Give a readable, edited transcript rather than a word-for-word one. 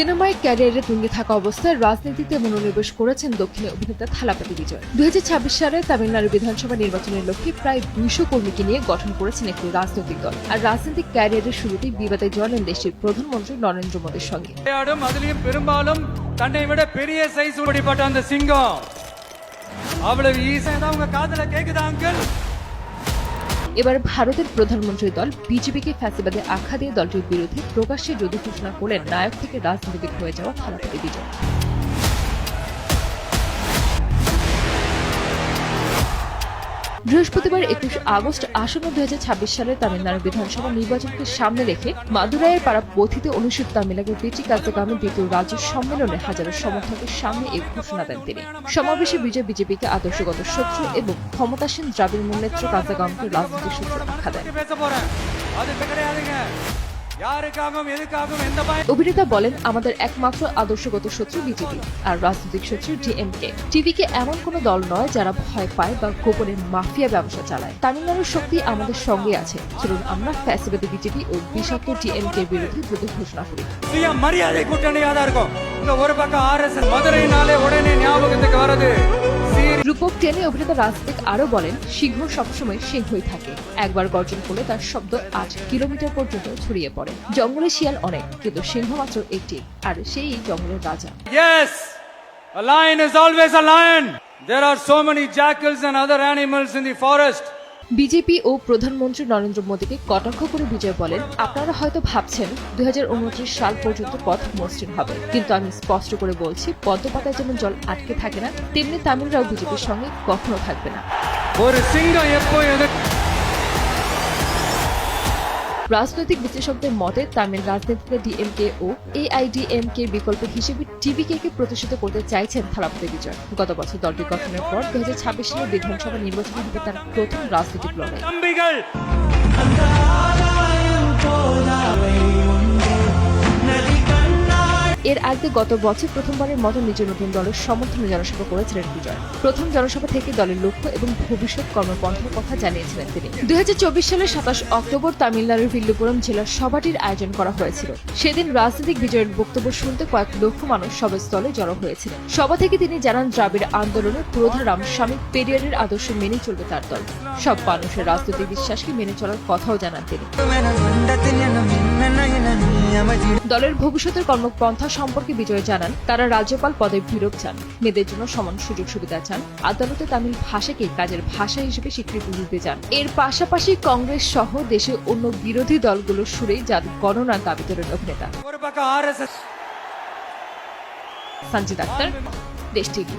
সিনেমায় ক্যারিয়ারে তুঙ্গে থাকা অবস্থায় রাজনীতিতে মনোনিবেশ করেছেন দক্ষিণে অভিনেতা থালাপতি বিজয়। 2026 সালে তামিলনাড়ু বিধানসভা নির্বাচনের লক্ষ্যে প্রায় 200 কর্মীকে নিয়ে গঠন করেছেন একটি রাজনৈতিক দল। আর রাজনৈতিক ক্যারিয়ারের শুরুতেই বিবাদে জড়ালেন দেশটির প্রধানমন্ত্রী নরেন্দ্র মোদীর সঙ্গে। এবার ভারতের প্রধানমন্ত্রীর দল বিজেপিকে ফ্যাসিবাদে আখ্যা দিয়ে দলটির বিরুদ্ধে প্রকাশ্যে যুদ্ধ ঘোষণা করলেন নায়ক থেকে রাজনীতিবিদ হয়ে যাওয়া থালাপতি বিজয়। বৃহস্পতিবার 21 আগস্ট আসন্ন 2026 সালের তামিলনাড়ু বিধানসভা নির্বাচনকে সামনে রেখে মাদুরাইয়ের পাড়া পথিতে অনুষ্ঠিত তামিলনাড়ু পিচি কার্যক্রমে দ্বিতীয় রাজ্য সম্মেলনে হাজারো সমর্থকের সামনে এই ঘোষণা দেন তিনি। সমাবেশে বিজয় বিজেপিকে আদর্শগত শত্রু এবং ক্ষমতাসীন দ্রাবিড় মূলনেত্র কার্যক্রমকে রাজনৈতিক শত্রু আখ্যা দেন। অভিনেতা বলেন, আমাদের একমাত্র আদর্শগত শত্রু বিজেপি আর রাজনৈতিক শত্রু ডিএমকে। টিভিকে এমন কোন দল নয় যারা ভয় পায় বা গোপনে মাফিয়া ব্যবসা চালায়। তামিলনাড়ুর শক্তি আমাদের সঙ্গে আছে। চলুন আমরা ফ্যাসিবাদী বিজেপি ও বিষাক্ত ডিএমকে এর বিরুদ্ধে দ্রুত ঘোষণা করি। রূপক টেনে অভিনেতা রাজনীতিক আরো বলেন, সিংহ সবসময় সিংহই থাকে। একবার গর্জন করলে তার শব্দ 8 কিলোমিটার পর্যন্ত ছড়িয়ে পড়ে। জঙ্গলে শিয়াল অনেক, কিন্তু সিংহ মাত্র একটি, আর সেই জঙ্গলের রাজা। Yes, a lion is always a lion. There are so many jackals and other animals in the forest. BJP ও প্রধানমন্ত্রী নরেন্দ্র মোদীকে কটাক্ষ করে বিজয় বলেন, আপনারা হয়তো ভাবছেন 2029 সাল পর্যন্ত পথ মসৃণ হবে, কিন্তু আমি স্পষ্ট করে বলছি, পদ্মপাতায় যেমন জল আটকে থাকে না, তেমনি তামিলরাও বিজেপির সঙ্গে কখনো থাকবে না। রাজনৈতিক বিশ্লেষকদের মতে তামিল রাজনীতিতে ডিএমকে ও এআইডিএমকে বিকল্প হিসেবে টিভিকে প্রতিষ্ঠিত করতে চাইছেন থালাপতি বিজয়। গত বছর দলটি গঠনের পর 2026 সালে বিধানসভা নির্বাচনে হবে তার প্রথম রাজনৈতিক লড়াই। এর আগে গত বছর প্রথমবারের মতো নিজের নতুন দলের সমর্থনে জনসভা করেছিলেন বিজয়। প্রথম জনসভা থেকে দলের লক্ষ্য এবং ভবিষ্যৎ কর্মপন্থার কথা জানিয়েছিলেন তিনি। 2024 সালের 27 অক্টোবর তামিলনাড়ুর ভিল্লুপুরম জেলার সভাটির আয়োজন করা হয়েছিল। সেদিন রাজনৈতিক বিজয়ের বক্তব্য শুনতে কয়েক লক্ষ মানুষ সভাস্থলে জড়ো হয়েছিলেন। সভা থেকে তিনি জানান, দ্রাবিড় আন্দোলনের পুরোধা রামস্বামী পেরিয়ারের আদর্শ মেনে চলবে তার দল। সব মানুষের রাজনৈতিক বিশ্বাসকে মেনে চলার কথাও জানান তিনি। দলের ভবিষ্যতের কর্মপন্থা সম্পর্কে বিজয় জানান, তারা রাজ্যপাল পদে বিলোপ চান, মেয়েদের জন্য সমান সুযোগ সুবিধা চান, আদালতে তামিল ভাষাকে কাজের ভাষা হিসেবে স্বীকৃতি দিতে চান। এর পাশাপাশি কংগ্রেস সহ দেশের অন্য বিরোধী দলগুলোর সুরে জাতীয় গণনার দাবি করেন অভিনেতা। সঞ্জিত আক্তার, দেশ টিভি।